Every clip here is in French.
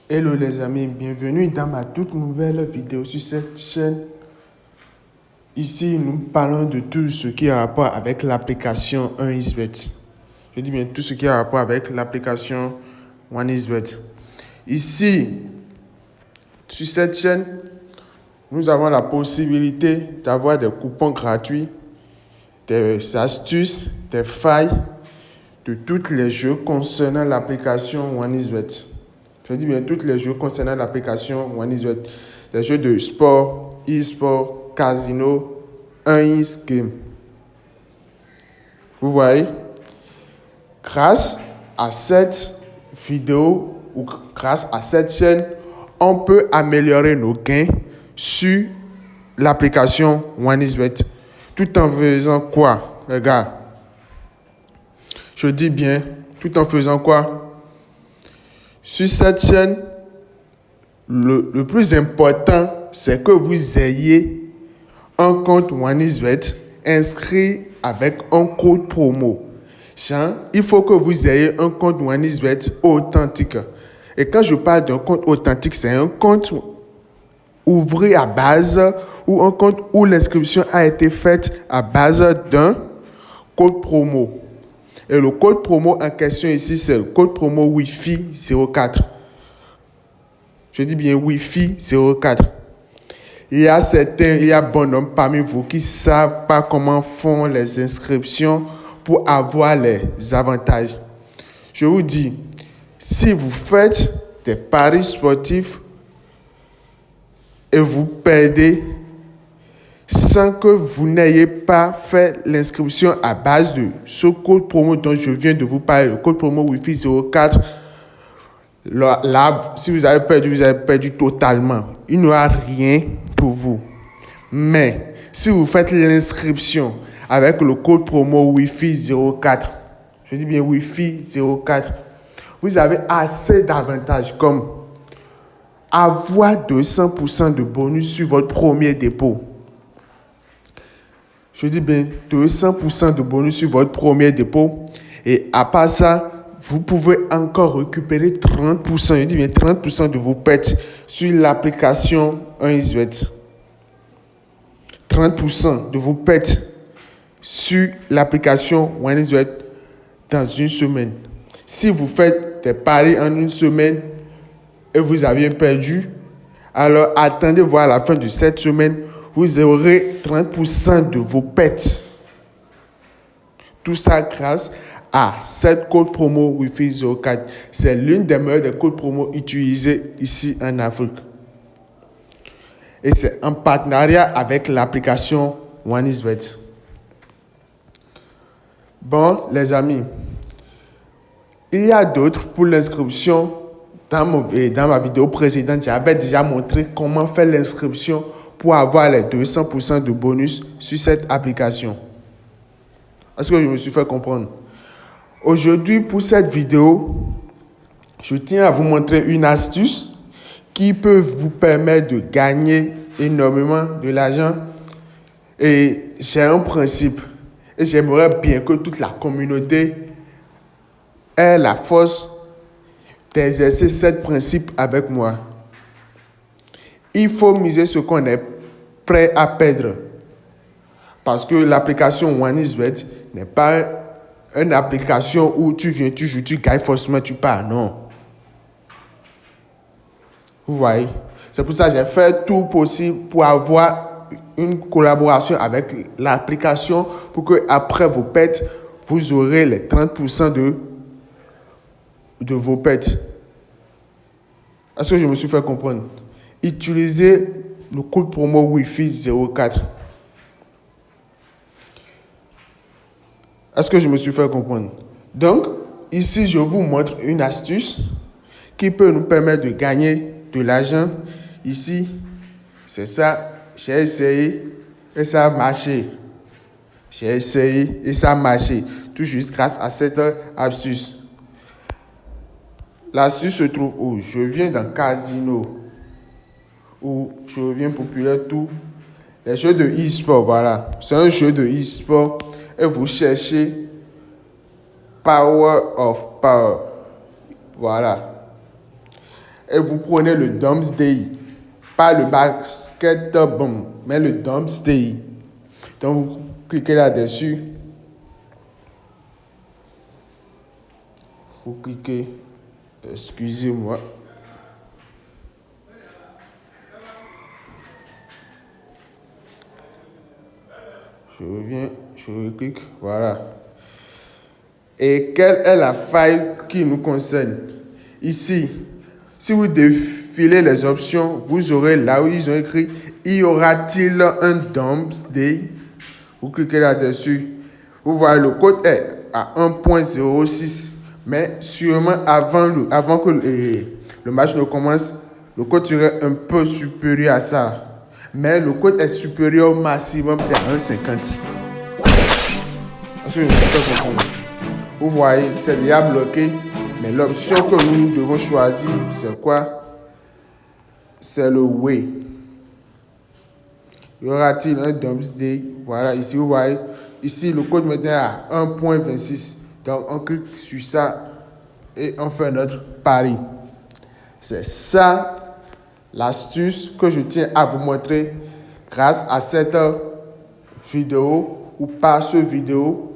Hello les amis, bienvenue dans ma toute nouvelle vidéo sur cette chaîne. Ici, nous parlons de tout ce qui a rapport avec l'application 1xBet. Je dis bien tout ce qui a rapport avec l'application 1xBet. Ici, sur cette chaîne, nous avons la possibilité d'avoir des coupons gratuits, des astuces, des failles de tous les jeux concernant l'application 1xBet. Je dis bien tous les jeux concernant l'application 1xBet. Des jeux de sport, e-sport, casino, 1x game. Vous voyez, grâce à cette vidéo ou grâce à cette chaîne, on peut améliorer nos gains sur l'application 1xBet. Tout en faisant quoi, les gars? Je dis bien, tout en faisant quoi? Sur cette chaîne, le plus important, c'est que vous ayez un compte 1xBet inscrit avec un code promo. Il faut que vous ayez un compte 1xBet authentique. Et quand je parle d'un compte authentique, c'est un compte ouvert à base ou un compte où l'inscription a été faite à base d'un code promo. Et le code promo en question ici, c'est le code promo Wi-Fi 04. Je dis bien Wi-Fi 04. Il y a bon nombre parmi vous qui ne savent pas comment font les inscriptions pour avoir les avantages. Je vous dis, si vous faites des paris sportifs et vous perdez sans que vous n'ayez pas fait l'inscription à base de ce code promo dont je viens de vous parler, le code promo Wi-Fi 04, là, si vous avez perdu totalement. Il n'y aura rien pour vous. Mais si vous faites l'inscription avec le code promo Wi-Fi 04, je dis bien Wi-Fi 04, vous avez assez d'avantages comme avoir 200% de bonus sur votre premier dépôt. Je dis bien 200% de bonus sur votre premier dépôt. Et à part ça, vous pouvez encore récupérer 30%, je dis bien 30% de vos pertes sur l'application 1xBet. 30% de vos pertes sur l'application 1xBet dans une semaine. Si vous faites des paris en une semaine et vous aviez perdu, alors attendez voir la fin de cette semaine, vous aurez 30% de vos pertes. Tout ça grâce à cette code promo Wi-Fi 04. C'est l'une des meilleures des codes promo utilisés ici en Afrique. Et c'est en partenariat avec l'application 1xBet. Bon, les amis, il y a d'autres pour l'inscription. Dans ma vidéo précédente, j'avais déjà montré comment faire l'inscription pour avoir les 200% de bonus sur cette application. Est-ce que je me suis fait comprendre? Aujourd'hui, pour cette vidéo, je tiens à vous montrer une astuce qui peut vous permettre de gagner énormément de l'argent. Et j'ai un principe. Et j'aimerais bien que toute la communauté ait la force d'exercer ce principe avec moi. Il faut miser ce qu'on est prêt à perdre. Parce que l'application 1xBet n'est pas une application où tu viens, tu joues, tu gagnes forcément, tu pars. Non. Vous voyez? C'est pour ça que j'ai fait tout possible pour avoir une collaboration avec l'application pour que après vos pertes, vous aurez les 30% de vos pertes. Est-ce que je me suis fait comprendre? Utilisez le code promo Wi-Fi 04. Est-ce que je me suis fait comprendre? Donc, ici, je vous montre une astuce qui peut nous permettre de gagner de l'argent. Ici, c'est ça. J'ai essayé et ça a marché. J'ai essayé et ça a marché. Tout juste grâce à cette astuce. L'astuce se trouve où? Je viens dans Casino. Où je reviens populaire tout. Les jeux de e-sport, voilà. C'est un jeu de e-sport. Et vous cherchez Power of Power. Voilà. et vous prenez le Doomsday. Pas le basket bomb, mais le Doomsday. Donc, vous cliquez là-dessus. Vous cliquez. Excusez-moi. Je reviens, je reclique, voilà. Et quelle est la faille qui nous concerne? Ici, si vous défilez les options, vous aurez là où ils ont écrit « Y aura-t-il un Doomsday ?» Vous cliquez là-dessus. Vous voyez, le code est à 1.06, mais sûrement avant que le match ne commence, le code serait un peu supérieur à ça. Mais le code est supérieur au maximum, c'est à 1.50. Est-ce que je peux comprendre? Vous voyez, c'est déjà bloqué. Mais l'option que nous devons choisir, c'est quoi? C'est le way. Y aura-t-il un Doomsday? Voilà, ici, vous voyez. Ici, le code maintenant est à 1.26. Donc, on clique sur ça et on fait notre pari. C'est ça l'astuce que je tiens à vous montrer grâce à cette vidéo ou par ce vidéo.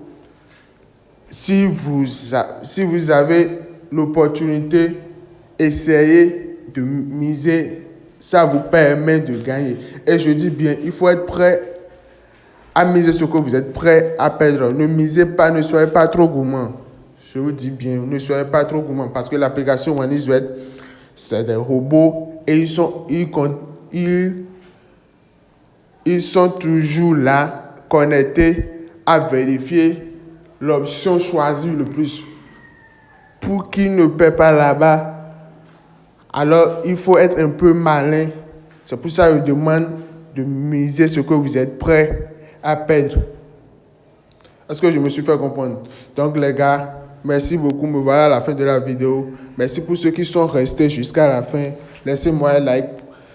Si vous avez l'opportunité, essayez de miser. Ça vous permet de gagner. Et je dis bien, il faut être prêt à miser ce que vous êtes prêt à perdre. Ne misez pas, ne soyez pas trop gourmand. Je vous dis bien, ne soyez pas trop gourmand parce que l'application OneXBet, c'est des robots et ils sont toujours là, connectés à vérifier l'option choisie le plus. Pour qu'ils ne paient pas là-bas, alors il faut être un peu malin. C'est pour ça que je demande de miser ce que vous êtes prêt à perdre. Est-ce que je me suis fait comprendre? Donc les gars, merci beaucoup. Me voilà à la fin de la vidéo. Merci pour ceux qui sont restés jusqu'à la fin. Laissez-moi un like.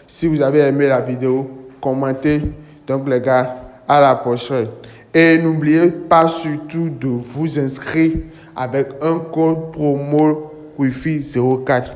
Si vous avez aimé la vidéo, commentez. Donc les gars, à la prochaine. Et n'oubliez pas surtout de vous inscrire avec un code promo Wi-Fi 04.